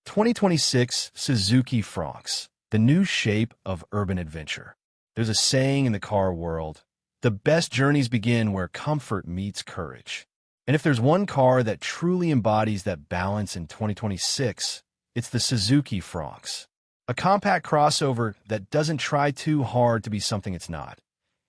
2026 Suzuki Fronx, the new shape of urban adventure. There's a saying in the car world, the best journeys begin where comfort meets courage. And if there's one car that truly embodies that balance in 2026, it's the Suzuki Fronx. A compact crossover that doesn't try too hard to be something it's not,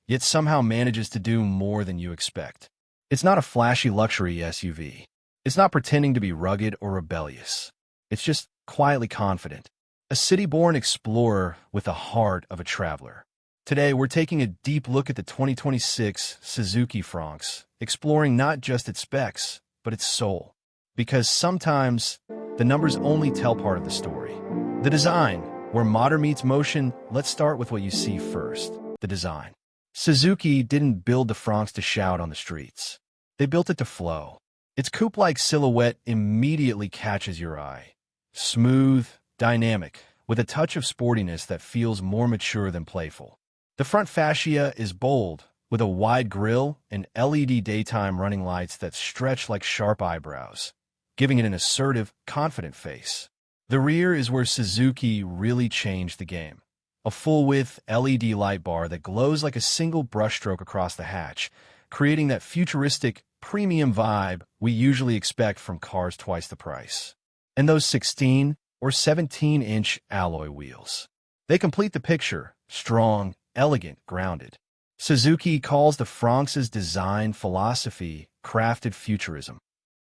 yet somehow manages to do more than you expect. It's not a flashy luxury SUV. It's not pretending to be rugged or rebellious. It's just quietly confident. A city-born explorer with the heart of a traveler. Today, we're taking a deep look at the 2026 Suzuki Fronx, exploring not just its specs, but its soul. Because sometimes, the numbers only tell part of the story. The design. Where modern meets motion, let's start with what you see first. The design. Suzuki didn't build the Fronx to shout on the streets. They built it to flow. Its coupe-like silhouette immediately catches your eye. Smooth, dynamic, with a touch of sportiness that feels more mature than playful. The front fascia is bold, with a wide grille and LED daytime running lights that stretch like sharp eyebrows, giving it an assertive, confident face. The rear is where Suzuki really changed the game. A full-width LED light bar that glows like a single brushstroke across the hatch, creating that futuristic, premium vibe we usually expect from cars twice the price. And those 16 or 17-inch alloy wheels. They complete the picture, strong, elegant, grounded. Suzuki calls the Fronx's design philosophy crafted futurism.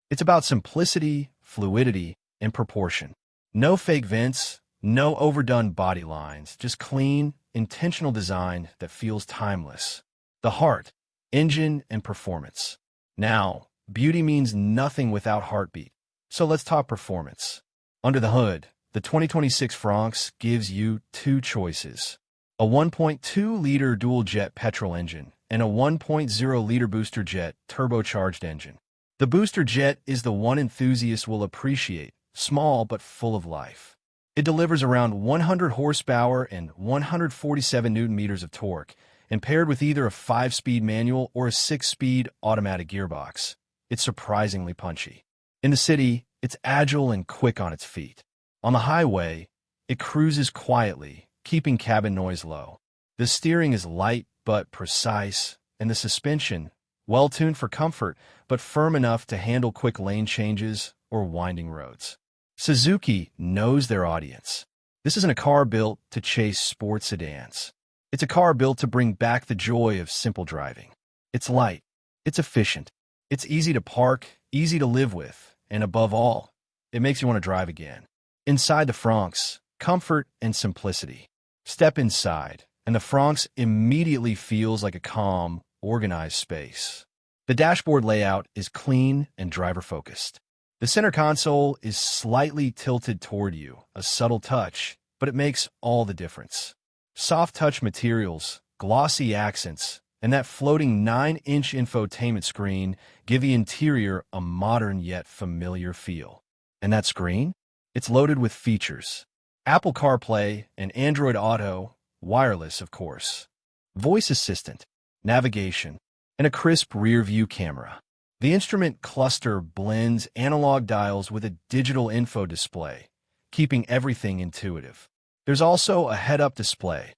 It's about simplicity, fluidity, and proportion. No fake vents, no overdone body lines, just clean, intentional design that feels timeless. The heart, engine, and performance. Now, beauty means nothing without heartbeat. So let's talk performance. Under the hood, the 2026 Fronx gives you two choices. A 1.2-liter Dualjet petrol engine and a 1.0-liter booster jet turbocharged engine. The booster jet is the one enthusiasts will appreciate, small but full of life. It delivers around 100 horsepower and 147 newton-meters of torque, and paired with either a 5-speed manual or a 6-speed automatic gearbox, it's surprisingly punchy. In the city, it's agile and quick on its feet. On the highway, it cruises quietly, keeping cabin noise low. The steering is light but precise, and the suspension, well-tuned for comfort, but firm enough to handle quick lane changes or winding roads. Suzuki knows their audience. This isn't a car built to chase sports sedans. It's a car built to bring back the joy of simple driving. It's light. It's efficient. It's easy to park, easy to live with, and above all, it makes you want to drive again. Inside the Fronx, comfort and simplicity. Step inside, and the Fronx immediately feels like a calm, organized space. The dashboard layout is clean and driver-focused. The center console is slightly tilted toward you, a subtle touch, but it makes all the difference. Soft touch materials, glossy accents, and that floating 9-inch infotainment screen give the interior a modern yet familiar feel. And that screen? It's loaded with features. Apple CarPlay and Android Auto, wireless of course, voice assistant, navigation, and a crisp rear-view camera. The instrument cluster blends analog dials with a digital info display, keeping everything intuitive. There's also a head-up display,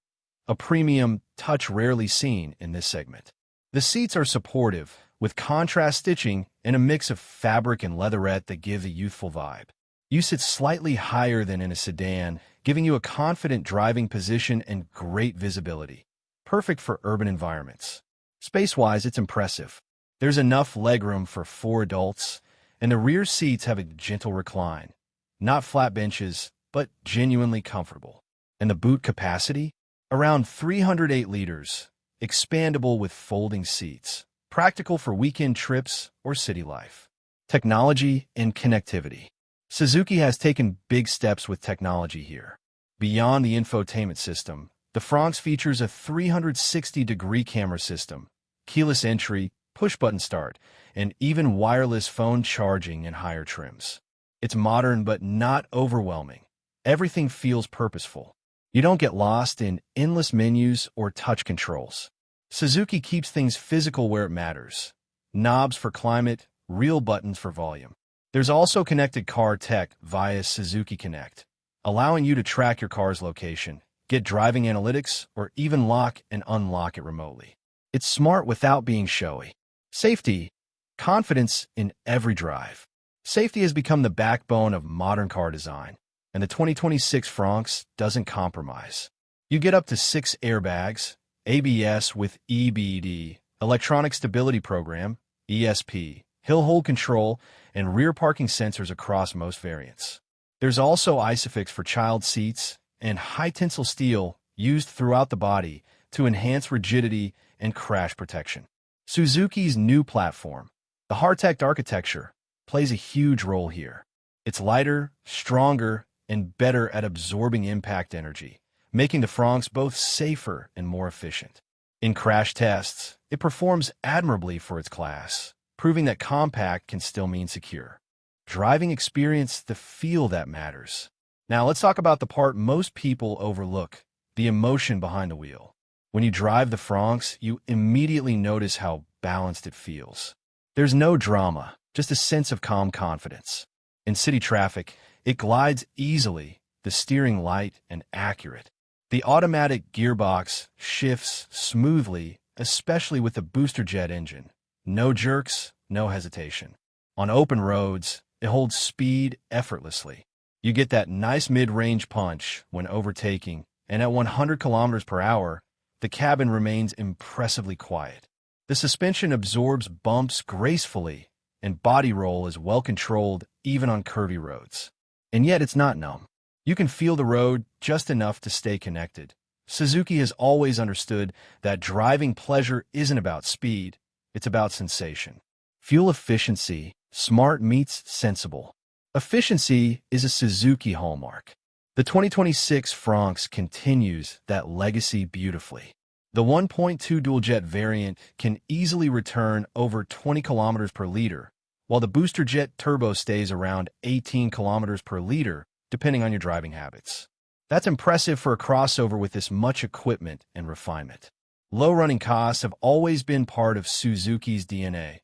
a premium touch rarely seen in this segment. The seats are supportive, with contrast stitching and a mix of fabric and leatherette that give a youthful vibe. You sit slightly higher than in a sedan, giving you a confident driving position and great visibility. Perfect for urban environments. Space-wise, it's impressive. There's enough legroom for 4 adults, and the rear seats have a gentle recline. Not flat benches, but genuinely comfortable. And the boot capacity? Around 308 liters, expandable with folding seats, practical for weekend trips or city life. Technology and connectivity. Suzuki has taken big steps with technology here. Beyond the infotainment system, the Fronx features a 360-degree camera system, keyless entry, push-button start, and even wireless phone charging in higher trims. It's modern but not overwhelming. Everything feels purposeful. You don't get lost in endless menus or touch controls. Suzuki keeps things physical where it matters. Knobs for climate, real buttons for volume. There's also connected car tech via Suzuki Connect, allowing you to track your car's location, get driving analytics, or even lock and unlock it remotely. It's smart without being showy. Safety, confidence in every drive. Safety has become the backbone of modern car design, and the 2026 Fronx doesn't compromise. You get up to 6 airbags, ABS with EBD, electronic stability program, ESP, hill hold control, and rear parking sensors across most variants. There's also ISOFIX for child seats and high-tensile steel used throughout the body to enhance rigidity and crash protection. Suzuki's new platform, the hard-tech architecture, plays a huge role here. It's lighter, stronger, and better at absorbing impact energy, making the Fronx both safer and more efficient. In crash tests, it performs admirably for its class, proving that compact can still mean secure. Driving experience, the feel that matters. Now let's talk about the part most people overlook, the emotion behind the wheel. When you drive the Fronx, you immediately notice how balanced it feels. There's no drama, just a sense of calm confidence. In city traffic, it glides easily, the steering light and accurate. The automatic gearbox shifts smoothly, especially with the booster jet engine. No jerks, no hesitation. On open roads, it holds speed effortlessly. You get that nice mid-range punch when overtaking, and at 100 kilometers per hour, the cabin remains impressively quiet. The suspension absorbs bumps gracefully, and body roll is well controlled even on curvy roads. And yet it's not numb. You can feel the road just enough to stay connected. Suzuki has always understood that driving pleasure isn't about speed, it's about sensation. Fuel efficiency, smart meets sensible. Efficiency is a Suzuki hallmark. The 2026 Fronx continues that legacy beautifully. The 1.2 Dualjet variant can easily return over 20 kilometers per liter, while the booster jet turbo stays around 18 kilometers per liter, depending on your driving habits. That's impressive for a crossover with this much equipment and refinement. Low running costs have always been part of Suzuki's DNA,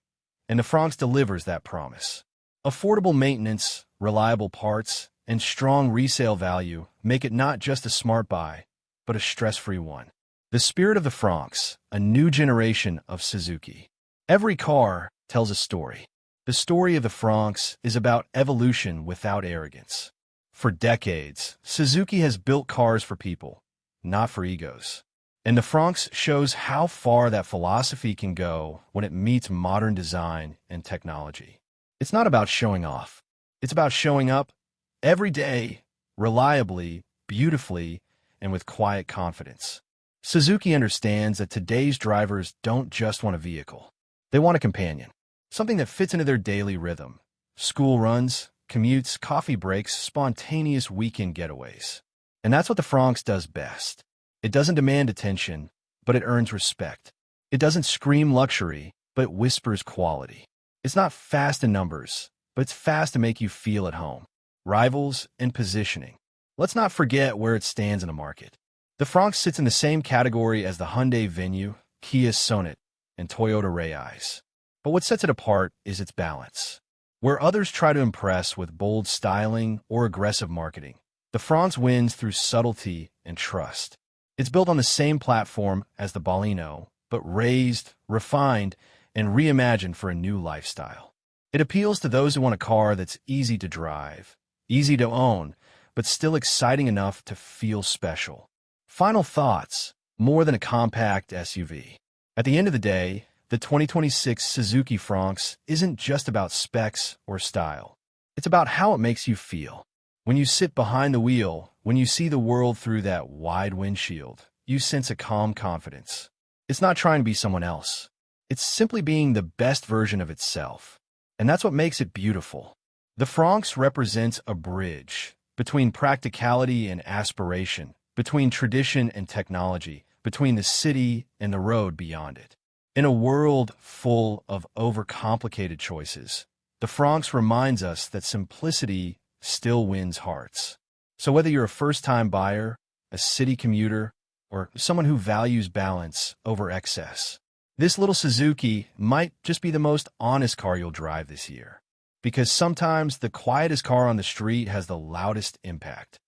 and the Fronx delivers that promise. Affordable maintenance, reliable parts, and strong resale value make it not just a smart buy, but a stress-free one. The spirit of the Fronx, a new generation of Suzuki. Every car tells a story. The story of the Fronx is about evolution without arrogance. For decades, Suzuki has built cars for people, not for egos. And the Fronx shows how far that philosophy can go when it meets modern design and technology. It's not about showing off. It's about showing up every day, reliably, beautifully, and with quiet confidence. Suzuki understands that today's drivers don't just want a vehicle. They want a companion, something that fits into their daily rhythm. School runs, commutes, coffee breaks, spontaneous weekend getaways. And that's what the Fronx does best. It doesn't demand attention, but it earns respect. It doesn't scream luxury, but whispers quality. It's not fast in numbers, but it's fast to make you feel at home. Rivals and positioning. Let's not forget where it stands in the market. The Fronx sits in the same category as the Hyundai Venue, Kia Sonet, and Toyota Yaris. But what sets it apart is its balance. Where others try to impress with bold styling or aggressive marketing, the Fronx wins through subtlety and trust. It's built on the same platform as the Baleno, but raised, refined, and reimagined for a new lifestyle. It appeals to those who want a car that's easy to drive, easy to own, but still exciting enough to feel special. Final thoughts, more than a compact SUV. At the end of the day, the 2026 Suzuki Fronx isn't just about specs or style. It's about how it makes you feel. When you sit behind the wheel, when you see the world through that wide windshield, you sense a calm confidence. It's not trying to be someone else. It's simply being the best version of itself. And that's what makes it beautiful. The Fronx represents a bridge between practicality and aspiration, between tradition and technology, between the city and the road beyond it. In a world full of overcomplicated choices, the Fronx reminds us that simplicity still wins hearts. So whether you're a first-time buyer, a city commuter, or someone who values balance over excess, this little Suzuki might just be the most honest car you'll drive this year. because sometimes the quietest car on the street has the loudest impact.